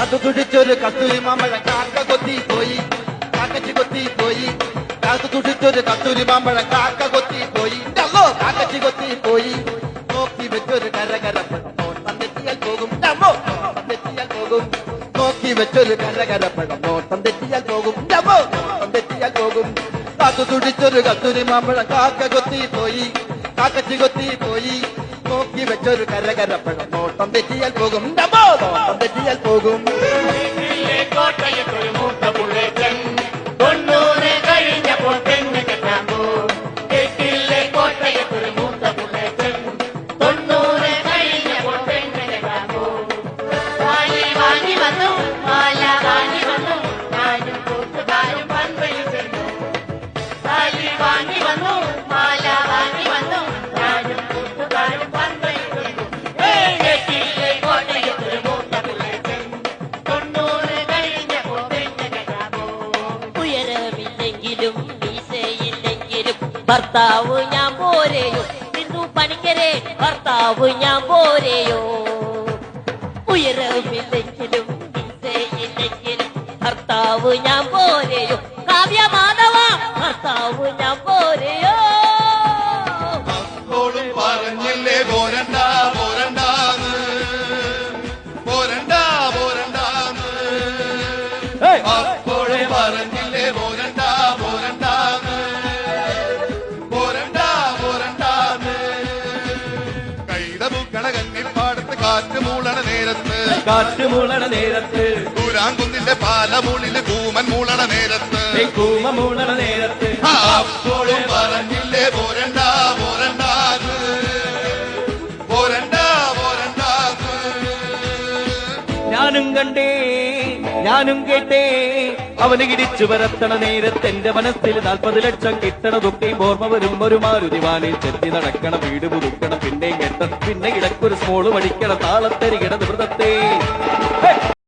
കാത്തു തുടിച്ചൊരു കസ്തൂരി മാമ്പഴം കാക്ക കൊത്തി പോയി, കാക്കച്ചി കൊത്തി പോയി. കാത്തു തുടിച്ചൊരു കസ്തൂരി മാമ്പഴം കാക്ക കൊത്തി പോയി, കാക്കച്ചി കൊത്തി പോയി. നോക്കി വെച്ചൊരു കരകരപ്പഴം നോട്ടം തെറ്റിയാൽ പോകും, നോട്ടം തെറ്റിയാൽ പോകും. നോക്കി വെച്ചൊരു കരകരപ്പഴം നോട്ടം തെറ്റിയാൽ പോകും, നോട്ടം തെറ്റിയാൽ പോകും. കാത്തു തുടിച്ചൊരു കസ്തൂരി മാമ്പഴം കാക്ക കൊത്തി പോയി, കാക്കച്ചി കൊത്തി പോയി. നോക്കി വെച്ചൊരു കരകരപ്പഴം നോട്ടം തെറ്റിയാൽ പോകും, നോട്ടം തെറ്റിയാൽ പോകും. കോട്ടയത്തൊരു മൂത്ത പുള്ളേറ്റൻ 90 കഴിഞ്ഞപ്പോൾ തെങ്ങ് കെട്ടാൻ പോകും. കേട്ടില്ലേ കോട്ടയത്തൊരു മൂത്ത പുള്ളേറ്റൻ 90 കഴിഞ്ഞപ്പോൾ തെങ്ങ് കെട്ടാൻ പോകും. വാങ്ങി വാങ്ങി വന്നു മാല വാങ്ങി വന്നു ഞാനും കൂട്ടുകാരും പമ്പയിൽ ചെന്നു. വാങ്ങി വാങ്ങി വന്നു മാല വാങ്ങി വന്നു ഞാനും കൂട്ടുകാരും പമ്പയിൽ ചെന്നു. കേട്ടില്ലേ കോട്ടയത്തൊരു മൂത്ത പുള്ളേറ്റൻ 90 കഴിഞ്ഞപ്പോൾ തെങ്ങ് കെട്ടാൻ പോകും. ഉയരമില്ലെങ്കിലും മീശയില്ലെങ്കിലും ഭർത്താവ് ഞാൻ പോരെയോ, നിന്നു പണിക്കരെ ഭർത്താവ് ഞാൻ പോരെയോ. ഉയരമില്ലെങ്കിലും മീശയില്ലെങ്കിലും ഭർത്താവ് ഞാൻ പോരെയോ, കാവ്യ മാധവ ഭർത്താവ് ഞാൻ പോരെയോ. അപ്പോഴും പറഞ്ഞില്ലേ പോരണ്ട പോരണ്ടാന്ന്, പോരണ്ട പോരണ്ടാന്ന്. അപ്പോഴും പറഞ്ഞില്ലേ പോരണ്ട പോരണ്ടാന്ന്, പോരണ്ട പോരണ്ടാന്ന്. കൈയുടെ പൂക്കള കന്നിപ്പാടത്ത് കാറ്റ് മൂളണ നേരത്ത്, കാറ്റ് മൂളണ നേരത്ത്, കൂരാങ്കുന്നിന്റെ പാലമൂളില് കൂമൻ മൂളണ നേരത്ത്, കൂമ മൂളണ നേരത്ത്. അപ്പോഴും പറഞ്ഞില്ലേ പോരണ്ട പോരണ്ടാന്ന്, പോരണ്ട പോരണ്ടാന്ന്. ഞാനും കണ്ടേ ഞാനും കേട്ടേ അവന് കിടിച്ചു വരത്തണ നേരത്ത് എന്റെ മനസ്സിൽ 40 ലക്ഷം കിട്ടണതൊക്കെയും ഓർമ്മ വരും. ഒരു മാരുതിവാനിൽ ചെത്തി നടക്കണം, വീട് പുതുക്കണം, പിന്നെയും കെട്ടണം, പിന്നെ ഇടക്കൊരു സ്മോള് പഠിക്കണം, താളത്തരികിട വൃതത്തെ